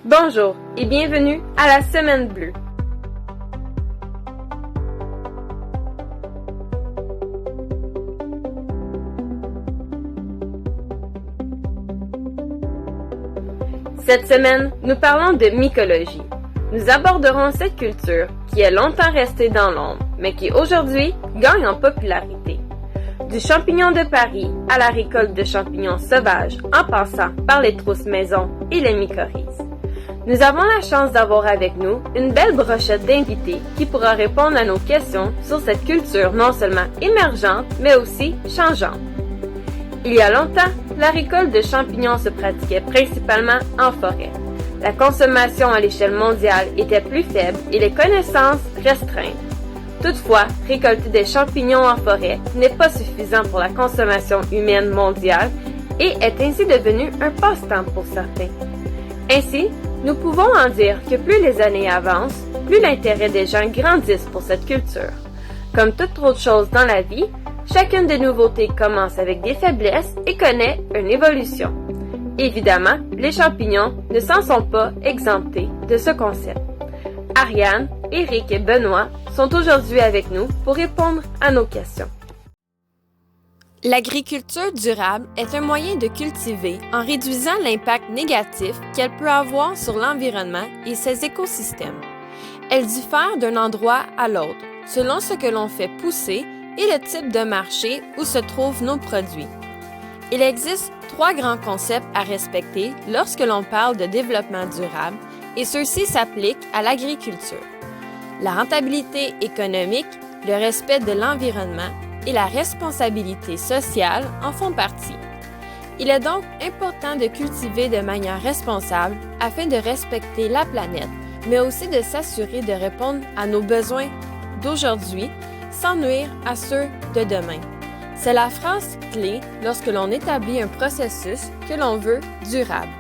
Bonjour et bienvenue à la Semaine Bleue. Cette semaine, nous parlons de mycologie. Nous aborderons cette culture qui est longtemps restée dans l'ombre, mais qui aujourd'hui gagne en popularité. Du champignon de Paris à la récolte de champignons sauvages, en passant par les trousses maison et les mycorhizes. Nous avons la chance d'avoir avec nous une belle brochette d'invités qui pourra répondre à nos questions sur cette culture non seulement émergente, mais aussi changeante. Il y a longtemps, la récolte de champignons se pratiquait principalement en forêt. La consommation à l'échelle mondiale était plus faible et les connaissances restreintes. Toutefois, récolter des champignons en forêt n'est pas suffisant pour la consommation humaine mondiale et est ainsi devenu un passe-temps pour certains. Ainsi, nous pouvons en dire que plus les années avancent, plus l'intérêt des gens grandisse pour cette culture. Comme toute autre chose dans la vie, chacune des nouveautés commence avec des faiblesses et connaît une évolution. Évidemment, les champignons ne s'en sont pas exemptés de ce concept. Ariane, Éric et Benoît sont aujourd'hui avec nous pour répondre à nos questions. L'agriculture durable est un moyen de cultiver en réduisant l'impact négatif qu'elle peut avoir sur l'environnement et ses écosystèmes. Elle diffère d'un endroit à l'autre, selon ce que l'on fait pousser et le type de marché où se trouvent nos produits. Il existe 3 grands concepts à respecter lorsque l'on parle de développement durable et ceux-ci s'appliquent à l'agriculture. La rentabilité économique, le respect de l'environnement et la responsabilité sociale en font partie. Il est donc important de cultiver de manière responsable afin de respecter la planète, mais aussi de s'assurer de répondre à nos besoins d'aujourd'hui sans nuire à ceux de demain. C'est la phrase clé lorsque l'on établit un processus que l'on veut durable.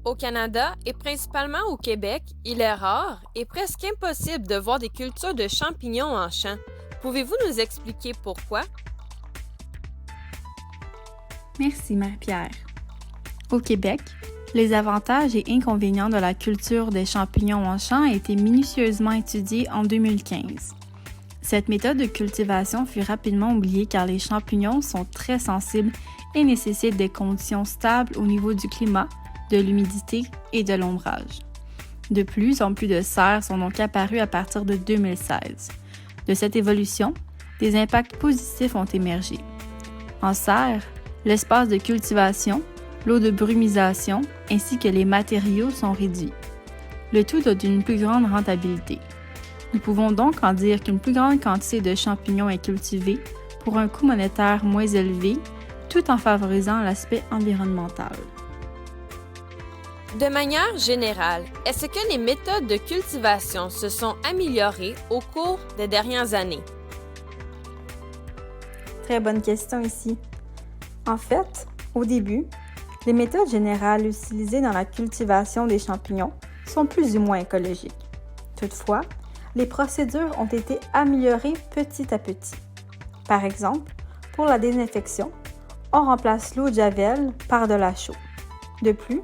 Au Canada et principalement au Québec, il est rare et presque impossible de voir des cultures de champignons en champ. Pouvez-vous nous expliquer pourquoi? Merci Marie-Pierre. Au Québec, les avantages et inconvénients de la culture des champignons en champ ont été minutieusement étudiés en 2015. Cette méthode de cultivation fut rapidement oubliée car les champignons sont très sensibles et nécessitent des conditions stables au niveau du climat, de l'humidité et de l'ombrage. De plus en plus de serres sont donc apparues à partir de 2016. De cette évolution, des impacts positifs ont émergé. En serre, l'espace de cultivation, l'eau de brumisation ainsi que les matériaux sont réduits. Le tout donne une plus grande rentabilité. Nous pouvons donc en dire qu'une plus grande quantité de champignons est cultivée pour un coût monétaire moins élevé, tout en favorisant l'aspect environnemental. De manière générale, est-ce que les méthodes de cultivation se sont améliorées au cours des dernières années? Très bonne question ici. En fait, au début, les méthodes générales utilisées dans la cultivation des champignons sont plus ou moins écologiques. Toutefois, les procédures ont été améliorées petit à petit. Par exemple, pour la désinfection, on remplace l'eau de javel par de la chaux. De plus,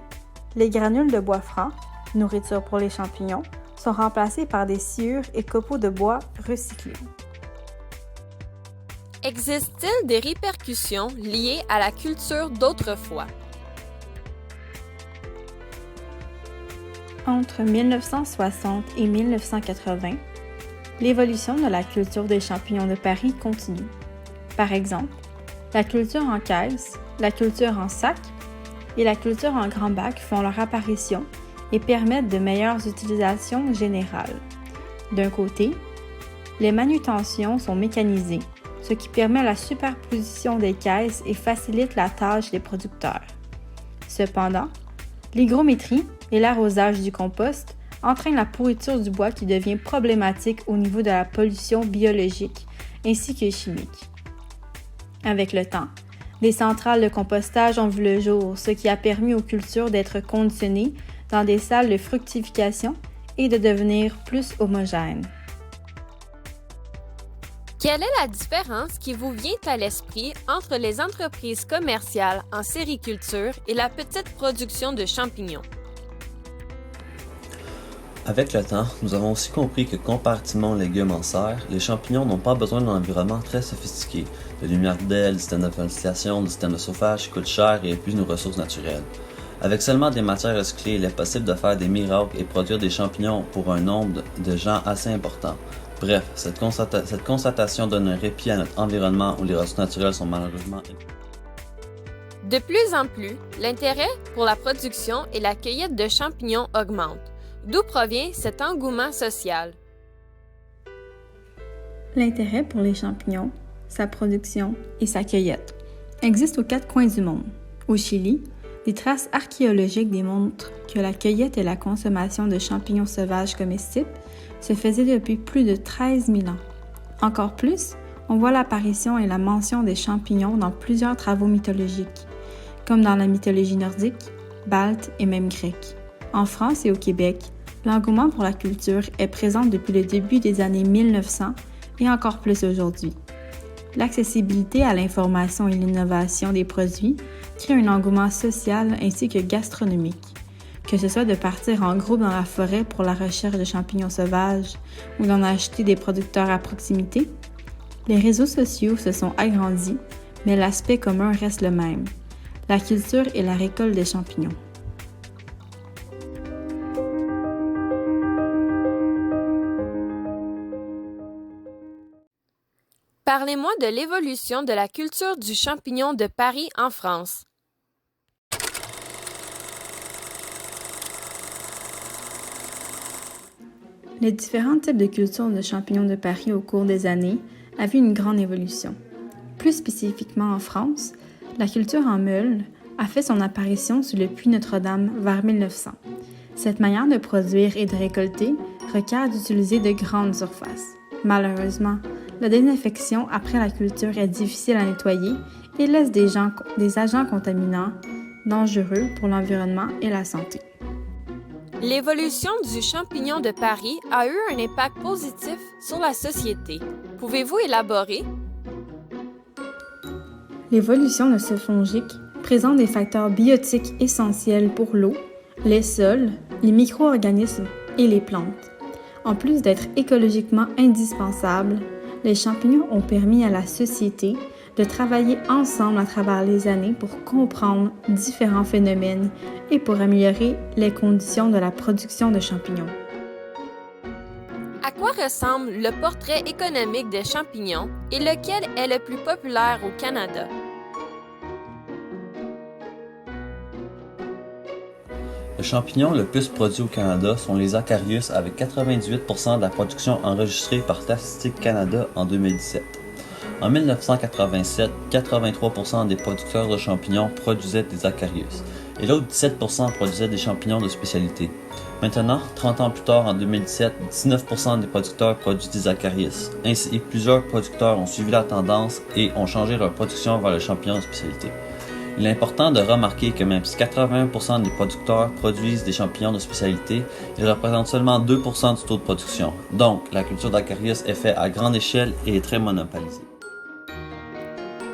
les granules de bois franc, nourriture pour les champignons, sont remplacés par des sciures et copeaux de bois recyclés. Existe-t-il des répercussions liées à la culture d'autrefois? Entre 1960 et 1980, l'évolution de la culture des champignons de Paris continue. Par exemple, la culture en caisse, la culture en sac et la culture en grand bac font leur apparition et permettent de meilleures utilisations générales. D'un côté, les manutentions sont mécanisées, ce qui permet la superposition des caisses et facilite la tâche des producteurs. Cependant, l'hygrométrie et l'arrosage du compost entraînent la pourriture du bois qui devient problématique au niveau de la pollution biologique ainsi que chimique. Avec le temps, des centrales de compostage ont vu le jour, ce qui a permis aux cultures d'être conditionnées dans des salles de fructification et de devenir plus homogènes. Quelle est la différence qui vous vient à l'esprit entre les entreprises commerciales en sériculture et la petite production de champignons? Avec le temps, nous avons aussi compris que comparativement aux légumes en serre, les champignons n'ont pas besoin d'un environnement très sophistiqué, de lumière d'aile, de système de ventilation, de système de chauffage qui coûte cher et épuise nos ressources naturelles. Avec seulement des matières recyclées, il est possible de faire des miracles et produire des champignons pour un nombre de gens assez important. Bref, cette constatation donne un répit à notre environnement où les ressources naturelles sont malheureusement... De plus en plus, l'intérêt pour la production et la cueillette de champignons augmente. D'où provient cet engouement social? L'intérêt pour les champignons, sa production et sa cueillette existent aux quatre coins du monde. Au Chili, des traces archéologiques démontrent que la cueillette et la consommation de champignons sauvages comestibles se faisaient depuis plus de 13 000 ans. Encore plus, on voit l'apparition et la mention des champignons dans plusieurs travaux mythologiques, comme dans la mythologie nordique, balte et même grecque. En France et au Québec, l'engouement pour la culture est présent depuis le début des années 1900 et encore plus aujourd'hui. L'accessibilité à l'information et l'innovation des produits crée un engouement social ainsi que gastronomique. Que ce soit de partir en groupe dans la forêt pour la recherche de champignons sauvages ou d'en acheter des producteurs à proximité, les réseaux sociaux se sont agrandis, mais l'aspect commun reste le même, la culture et la récolte des champignons. Parlez-moi de l'évolution de la culture du champignon de Paris en France. Les différents types de cultures de champignons de Paris au cours des années a vu une grande évolution. Plus spécifiquement en France, la culture en meule a fait son apparition sous le puits Notre-Dame vers 1900. Cette manière de produire et de récolter requiert d'utiliser de grandes surfaces. Malheureusement, la désinfection après la culture est difficile à nettoyer et laisse des agents contaminants dangereux pour l'environnement et la santé. L'évolution du champignon de Paris a eu un impact positif sur la société. Pouvez-vous élaborer? L'évolution de ce fongique présente des facteurs biotiques essentiels pour l'eau, les sols, les micro-organismes et les plantes. En plus d'être écologiquement indispensables, les champignons ont permis à la société de travailler ensemble à travers les années pour comprendre différents phénomènes et pour améliorer les conditions de la production de champignons. À quoi ressemble le portrait économique des champignons et lequel est le plus populaire au Canada? Le champignon le plus produit au Canada sont les Acarius avec 98% de la production enregistrée par Statistique Canada en 2017. En 1987, 83% des producteurs de champignons produisaient des Acarius et l'autre 17% produisaient des champignons de spécialité. Maintenant, 30 ans plus tard, en 2017, 19% des producteurs produisent des Acarius. Ainsi, plusieurs producteurs ont suivi la tendance et ont changé leur production vers le champignon de spécialité. Il est important de remarquer que même si 81% des producteurs produisent des champignons de spécialité, ils représentent seulement 2% du taux de production. Donc, la culture d'Acarius est faite à grande échelle et est très monopolisée.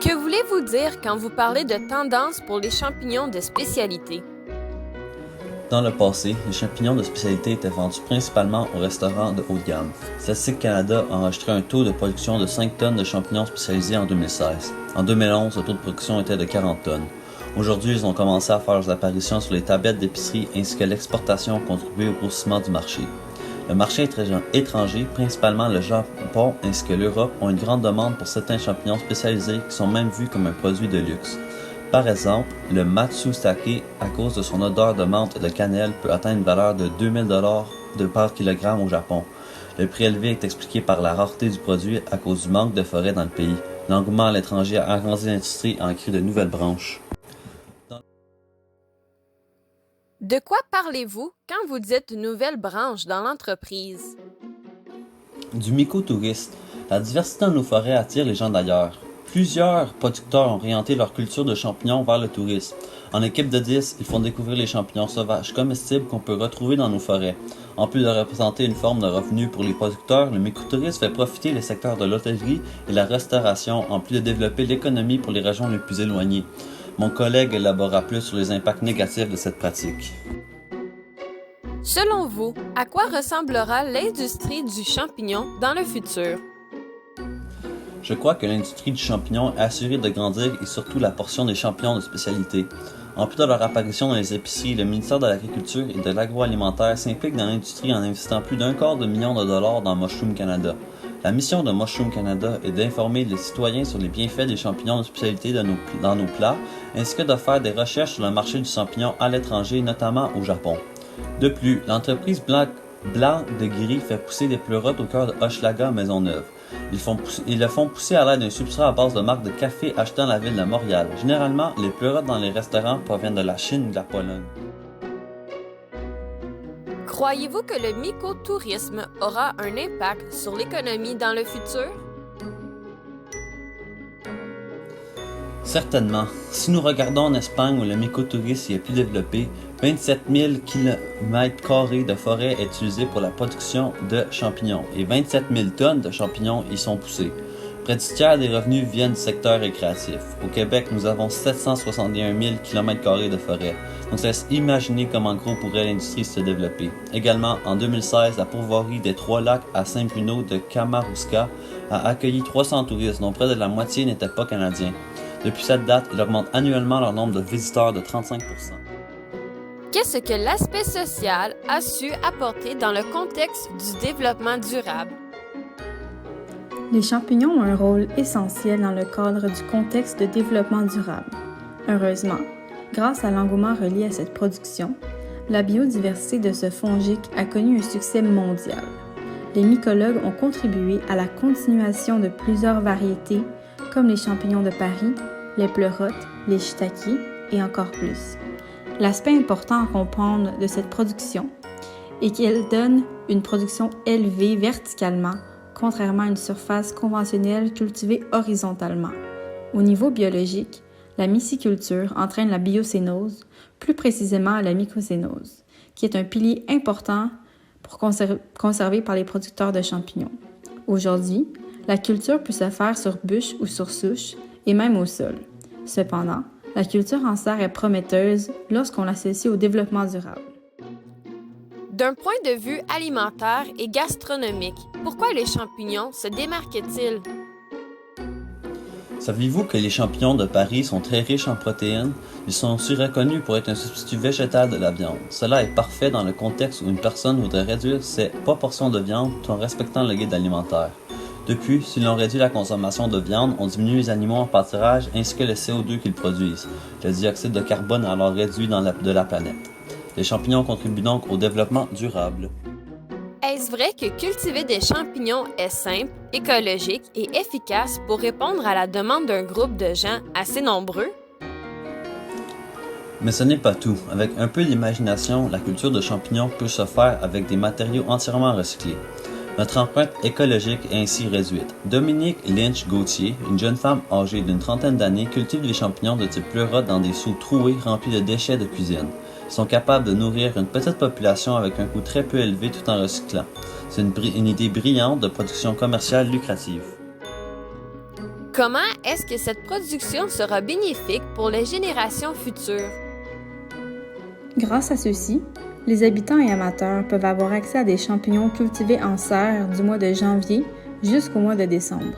Que voulez-vous dire quand vous parlez de tendance pour les champignons de spécialité? Dans le passé, les champignons de spécialité étaient vendus principalement aux restaurants de haut de gamme. Statistique Canada a enregistré un taux de production de 5 tonnes de champignons spécialisés en 2016. En 2011, le taux de production était de 40 tonnes. Aujourd'hui, ils ont commencé à faire leurs apparitions sur les tablettes d'épicerie ainsi que l'exportation ont contribué au grossissement du marché. Le marché étranger, principalement le Japon ainsi que l'Europe, ont une grande demande pour certains champignons spécialisés qui sont même vus comme un produit de luxe. Par exemple, le Matsusake, à cause de son odeur de menthe et de cannelle, peut atteindre une valeur de 2000 $ par kilogramme au Japon. Le prix élevé est expliqué par la rareté du produit à cause du manque de forêts dans le pays. L'engouement à l'étranger a agrandi l'industrie et a créé de nouvelles branches. De quoi parlez-vous quand vous dites nouvelle branche dans l'entreprise? Du mycotourisme. La diversité dans nos forêts attire les gens d'ailleurs. Plusieurs producteurs ont orienté leur culture de champignons vers le tourisme. En équipe de 10, ils font découvrir les champignons sauvages comestibles qu'on peut retrouver dans nos forêts. En plus de représenter une forme de revenu pour les producteurs, le mycotourisme fait profiter les secteurs de l'hôtellerie et la restauration, en plus de développer l'économie pour les régions les plus éloignées. Mon collègue élabora plus sur les impacts négatifs de cette pratique. Selon vous, à quoi ressemblera l'industrie du champignon dans le futur? Je crois que l'industrie du champignon est assurée de grandir et surtout la portion des champignons de spécialité. En plus de leur apparition dans les épiceries, le ministère de l'Agriculture et de l'Agroalimentaire s'implique dans l'industrie en investissant plus d'250 millions de dollars dans Mushroom Canada. La mission de Mushroom Canada est d'informer les citoyens sur les bienfaits des champignons de spécialité dans nos plats, ainsi que de faire des recherches sur le marché du champignon à l'étranger, notamment au Japon. De plus, l'entreprise Blanc de Guéry fait pousser des pleurotes au cœur de Hochelaga Maisonneuve. Ils le font pousser à l'aide d'un substrat à base de marque de café acheté dans la ville de Montréal. Généralement, les pleurotes dans les restaurants proviennent de la Chine ou de la Pologne. Croyez-vous que le mycotourisme aura un impact sur l'économie dans le futur? Certainement. Si nous regardons en Espagne où le mycotourisme y est plus développé, 27 000 km² de forêt est utilisé pour la production de champignons et 27 000 tonnes de champignons y sont poussées. Près du tiers des revenus viennent du secteur récréatif. Au Québec, nous avons 761 000 km² de forêt. Donc, ça laisse imaginer comment gros pourrait l'industrie se développer. Également, en 2016, la pourvoirie des Trois-Lacs à Saint-Bruno de Kamarouska a accueilli 300 touristes, dont près de la moitié n'étaient pas canadiens. Depuis cette date, il augmente annuellement leur nombre de visiteurs de 35%. Qu'est-ce que l'aspect social a su apporter dans le contexte du développement durable? Les champignons ont un rôle essentiel dans le cadre du contexte de développement durable. Heureusement, grâce à l'engouement relié à cette production, la biodiversité de ce fongique a connu un succès mondial. Les mycologues ont contribué à la continuation de plusieurs variétés, comme les champignons de Paris, les pleurotes, les shiitakes et encore plus. L'aspect important à comprendre de cette production est qu'elle donne une production élevée verticalement, contrairement à une surface conventionnelle cultivée horizontalement. Au niveau biologique, la myciculture entraîne la biocénose, plus précisément la mycocénose, qui est un pilier important pour conserver par les producteurs de champignons. Aujourd'hui, la culture peut se faire sur bûche ou sur souche, et même au sol. Cependant, la culture en serre est prometteuse lorsqu'on l'associe au développement durable. D'un point de vue alimentaire et gastronomique, pourquoi les champignons se démarquent-ils? Saviez-vous que les champignons de Paris sont très riches en protéines? Ils sont aussi reconnus pour être un substitut végétal de la viande. Cela est parfait dans le contexte où une personne voudrait réduire ses proportions de viande tout en respectant le guide alimentaire. Depuis, si l'on réduit la consommation de viande, on diminue les animaux en pâturage ainsi que le CO2 qu'ils produisent. Le dioxyde de carbone est alors réduit de la planète. Les champignons contribuent donc au développement durable. Est-ce vrai que cultiver des champignons est simple, écologique et efficace pour répondre à la demande d'un groupe de gens assez nombreux? Mais ce n'est pas tout. Avec un peu d'imagination, la culture de champignons peut se faire avec des matériaux entièrement recyclés. Notre empreinte écologique est ainsi réduite. Dominique Lynch-Gauthier, une jeune femme âgée d'une trentaine d'années, cultive des champignons de type pleurote dans des seaux troués remplis de déchets de cuisine. Ils sont capables de nourrir une petite population avec un coût très peu élevé tout en recyclant. C'est une idée brillante de production commerciale lucrative. Comment est-ce que cette production sera bénéfique pour les générations futures? Grâce à ceux-ci, les habitants et amateurs peuvent avoir accès à des champignons cultivés en serre du mois de janvier jusqu'au mois de décembre.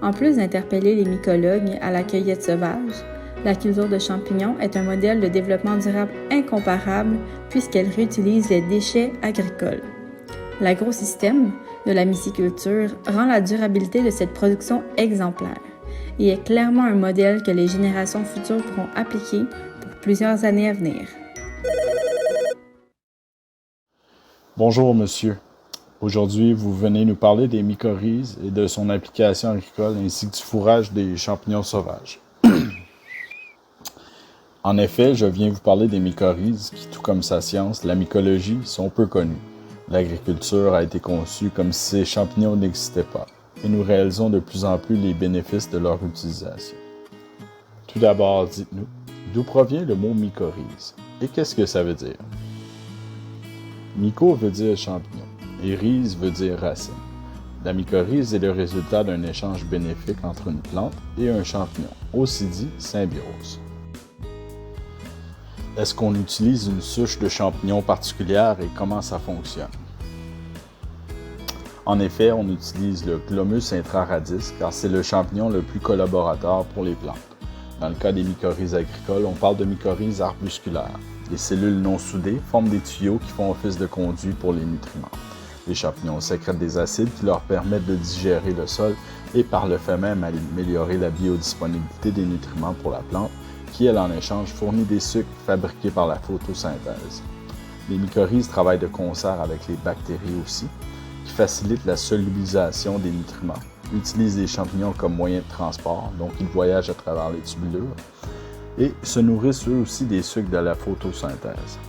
En plus d'interpeller les mycologues à la cueillette sauvage, la culture de champignons est un modèle de développement durable incomparable puisqu'elle réutilise les déchets agricoles. L'agrosystème de la myciculture rend la durabilité de cette production exemplaire et est clairement un modèle que les générations futures pourront appliquer pour plusieurs années à venir. Bonjour, monsieur. Aujourd'hui, vous venez nous parler des mycorhizes et de son application agricole ainsi que du fourrage des champignons sauvages. En effet, je viens vous parler des mycorhizes qui, tout comme sa science, la mycologie, sont peu connues. L'agriculture a été conçue comme si ces champignons n'existaient pas, et nous réalisons de plus en plus les bénéfices de leur utilisation. Tout d'abord, dites-nous, d'où provient le mot mycorhize et qu'est-ce que ça veut dire? Myco veut dire champignon et rhize veut dire racine. La mycorhize est le résultat d'un échange bénéfique entre une plante et un champignon, aussi dit symbiose. est-ce qu'on utilise une souche de champignons particulière et comment ça fonctionne? En effet, on utilise le Glomus intraradice car c'est le champignon le plus collaborateur pour les plantes. Dans le cas des mycorhizes agricoles, on parle de mycorhizes arbusculaires. Les cellules non soudées forment des tuyaux qui font office de conduit pour les nutriments. Les champignons sécrètent des acides qui leur permettent de digérer le sol et par le fait même améliorer la biodisponibilité des nutriments pour la plante, qui, elle, en échange, fournit des sucres fabriqués par la photosynthèse. Les mycorhizes travaillent de concert avec les bactéries aussi, qui facilitent la solubilisation des nutriments, utilisent les champignons comme moyen de transport, donc ils voyagent à travers les tubulures, et se nourrissent eux aussi des sucres de la photosynthèse.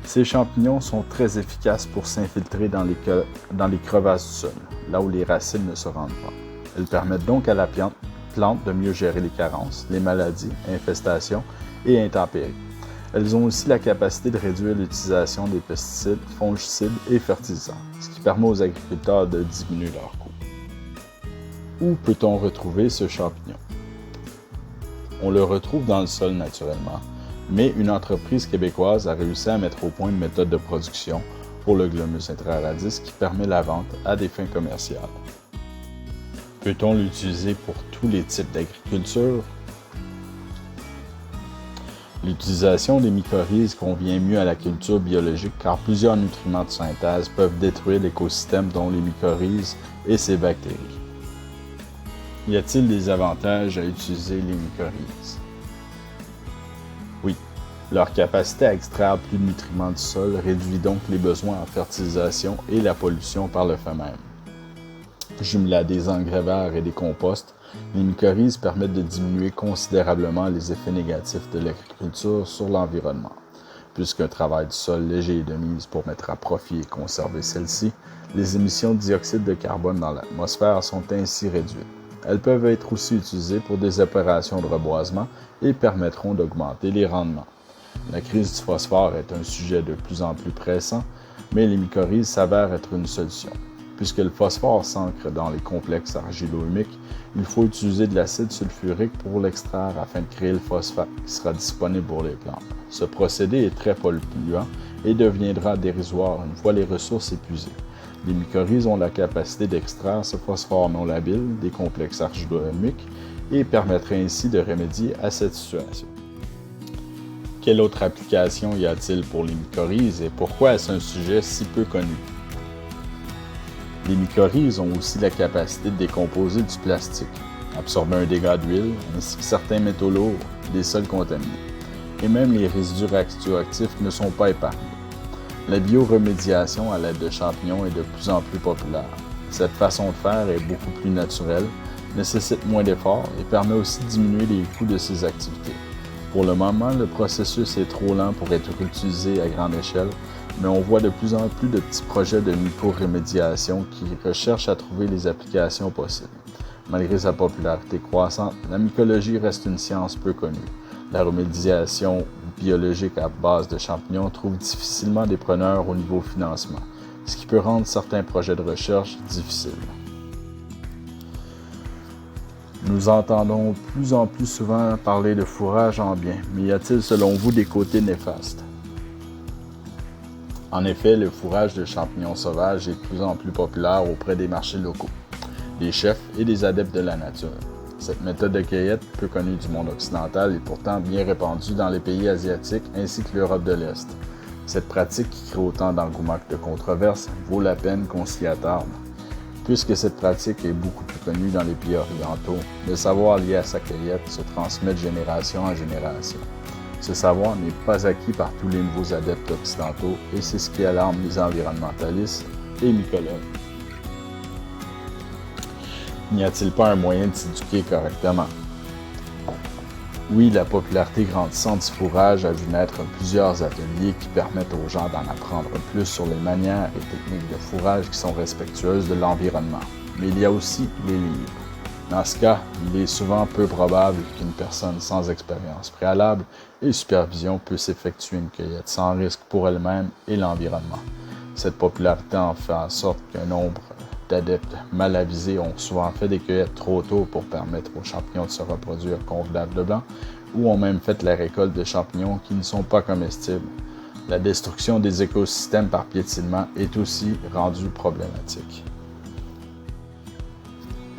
Ces champignons sont très efficaces pour s'infiltrer dans les crevasses du sol, là où les racines ne se rendent pas. Elles permettent donc à la plante de mieux gérer les carences, les maladies, infestations et intempéries. Elles ont aussi la capacité de réduire l'utilisation des pesticides, fongicides et fertilisants, ce qui permet aux agriculteurs de diminuer leurs coûts. Où peut-on retrouver ce champignon? On le retrouve dans le sol naturellement, mais une entreprise québécoise a réussi à mettre au point une méthode de production pour le Glomus intraradice qui permet la vente à des fins commerciales. Peut-on l'utiliser pour tous les types d'agriculture? L'utilisation des mycorhizes convient mieux à la culture biologique car plusieurs nutriments de synthèse peuvent détruire l'écosystème dont les mycorhizes et ses bactéries. Y a-t-il des avantages à utiliser les mycorhizes? Oui, leur capacité à extraire plus de nutriments du sol réduit donc les besoins en fertilisation et la pollution par le fait même. Jumelés à des engrais verts et des composts, les mycorhizes permettent de diminuer considérablement les effets négatifs de l'agriculture sur l'environnement. Puisqu'un travail du sol léger est de mise pour mettre à profit et conserver celle-ci, les émissions de dioxyde de carbone dans l'atmosphère sont ainsi réduites. Elles peuvent être aussi utilisées pour des opérations de reboisement et permettront d'augmenter les rendements. La crise du phosphore est un sujet de plus en plus pressant, mais les mycorhizes s'avèrent être une solution. Puisque le phosphore s'ancre dans les complexes argilo-humiques, il faut utiliser de l'acide sulfurique pour l'extraire afin de créer le phosphate qui sera disponible pour les plantes. Ce procédé est très polluant et deviendra dérisoire une fois les ressources épuisées. Les mycorhizes ont la capacité d'extraire ce phosphore non labile des complexes argilo-humiques et permettraient ainsi de remédier à cette situation. Quelle autre application y a-t-il pour les mycorhizes et pourquoi est-ce un sujet si peu connu? Les mycorhizes ont aussi la capacité de décomposer du plastique, absorber un dégât d'huile, ainsi que certains métaux lourds des sols contaminés. Et même les résidus radioactifs ne sont pas épargnés. La bioremédiation à l'aide de champignons est de plus en plus populaire. Cette façon de faire est beaucoup plus naturelle, nécessite moins d'efforts et permet aussi de diminuer les coûts de ces activités. Pour le moment, le processus est trop lent pour être utilisé à grande échelle, mais on voit de plus en plus de petits projets de mycorémédiation qui recherchent à trouver les applications possibles. Malgré sa popularité croissante, la mycologie reste une science peu connue. La remédiation biologique à base de champignons trouve difficilement des preneurs au niveau financement, ce qui peut rendre certains projets de recherche difficiles. Nous entendons plus en plus souvent parler de fourrage en bien, mais y a-t-il selon vous des côtés néfastes? En effet, le fourrage de champignons sauvages est de plus en plus populaire auprès des marchés locaux, des chefs et des adeptes de la nature. Cette méthode de cueillette, peu connue du monde occidental, est pourtant bien répandue dans les pays asiatiques ainsi que l'Europe de l'Est. Cette pratique, qui crée autant d'engouement que de controverses, vaut la peine qu'on s'y attarde. Puisque cette pratique est beaucoup plus connue dans les pays orientaux, le savoir lié à sa cueillette se transmet de génération en génération. Ce savoir n'est pas acquis par tous les nouveaux adeptes occidentaux et c'est ce qui alarme les environnementalistes et mycologues. N'y a-t-il pas un moyen de s'éduquer correctement? Oui, la popularité grandissante du fourrage a vu naître plusieurs ateliers qui permettent aux gens d'en apprendre plus sur les manières et techniques de fourrage qui sont respectueuses de l'environnement. Mais il y a aussi les livres. Dans ce cas, il est souvent peu probable qu'une personne sans expérience préalable et supervision puisse effectuer une cueillette sans risque pour elle-même et l'environnement. Cette popularité en fait en sorte qu'un nombre d'adeptes mal avisés ont souvent fait des cueillettes trop tôt pour permettre aux champignons de se reproduire convenablement ou ont même fait la récolte de champignons qui ne sont pas comestibles. La destruction des écosystèmes par piétinement est aussi rendue problématique.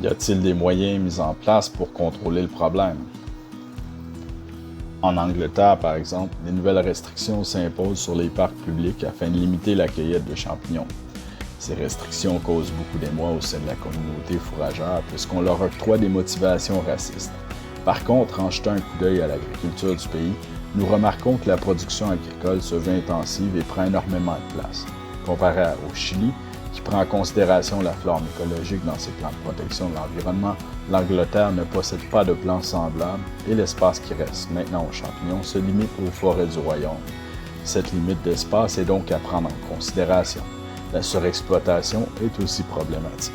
Y a-t-il des moyens mis en place pour contrôler le problème? En Angleterre, par exemple, des nouvelles restrictions s'imposent sur les parcs publics afin de limiter la cueillette de champignons. Ces restrictions causent beaucoup d'émoi au sein de la communauté fourragère puisqu'on leur octroie des motivations racistes. Par contre, en jetant un coup d'œil à l'agriculture du pays, nous remarquons que la production agricole se veut intensive et prend énormément de place. Comparé au Chili, qui prend en considération la flore mycologique dans ses plans de protection de l'environnement, l'Angleterre ne possède pas de plans semblables et l'espace qui reste maintenant aux champignons se limite aux forêts du royaume. Cette limite d'espace est donc à prendre en considération. La surexploitation est aussi problématique.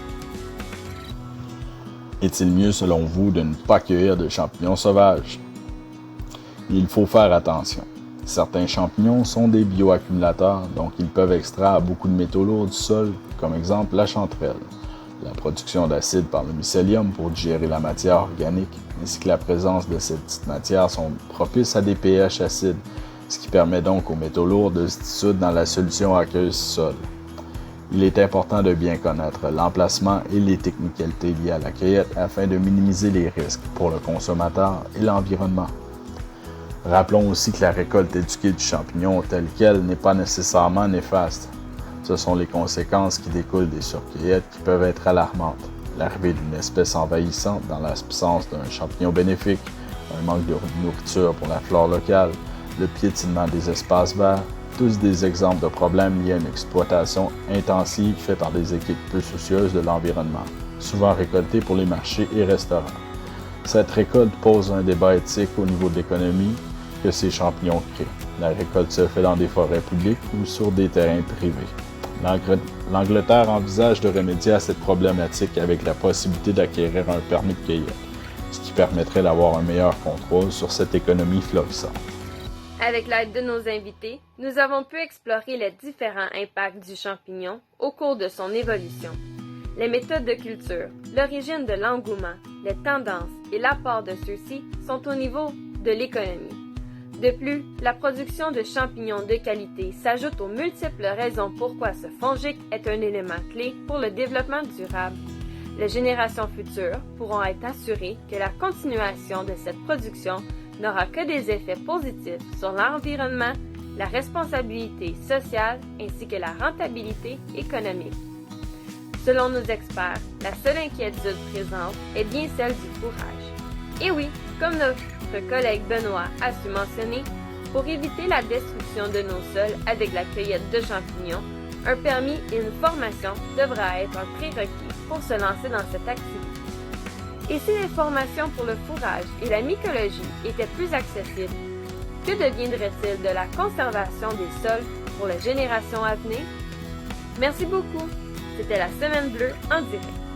Est-il mieux selon vous de ne pas cueillir de champignons sauvages? Il faut faire attention. Certains champignons sont des bioaccumulateurs, donc ils peuvent extraire beaucoup de métaux lourds du sol, comme exemple la chanterelle. La production d'acide par le mycélium pour digérer la matière organique, ainsi que la présence de cette petite matière sont propices à des pH acides, ce qui permet donc aux métaux lourds de se dissoudre dans la solution aqueuse du sol. Il est important de bien connaître l'emplacement et les technicalités liées à la cueillette afin de minimiser les risques pour le consommateur et l'environnement. Rappelons aussi que la récolte éduquée du champignon tel quel n'est pas nécessairement néfaste. Ce sont les conséquences qui découlent des surcueillettes qui peuvent être alarmantes. L'arrivée d'une espèce envahissante dans l'absence d'un champignon bénéfique, un manque de nourriture pour la flore locale, le piétinement des espaces verts, tous des exemples de problèmes liés à une exploitation intensive faite par des équipes peu soucieuses de l'environnement, souvent récoltées pour les marchés et restaurants. Cette récolte pose un débat éthique au niveau de l'économie que ces champignons créent. La récolte se fait dans des forêts publiques ou sur des terrains privés. L'Angleterre envisage de remédier à cette problématique avec la possibilité d'acquérir un permis de cueillette, ce qui permettrait d'avoir un meilleur contrôle sur cette économie florissante. Avec l'aide de nos invités, nous avons pu explorer les différents impacts du champignon au cours de son évolution. Les méthodes de culture, l'origine de l'engouement, les tendances et l'apport de ceux-ci sont au niveau de l'économie. De plus, la production de champignons de qualité s'ajoute aux multiples raisons pourquoi ce fongique est un élément clé pour le développement durable. Les générations futures pourront être assurées que la continuation de cette production n'aura que des effets positifs sur l'environnement, la responsabilité sociale ainsi que la rentabilité économique. Selon nos experts, la seule inquiétude présente est bien celle du fourrage. Et oui, comme notre collègue Benoît a su mentionner, pour éviter la destruction de nos sols avec la cueillette de champignons, un permis et une formation devra être un prérequis pour se lancer dans cette activité. Et si les formations pour le fourrage et la mycologie étaient plus accessibles, que deviendrait-il de la conservation des sols pour les générations à venir? Merci beaucoup! C'était la Semaine Bleue en direct.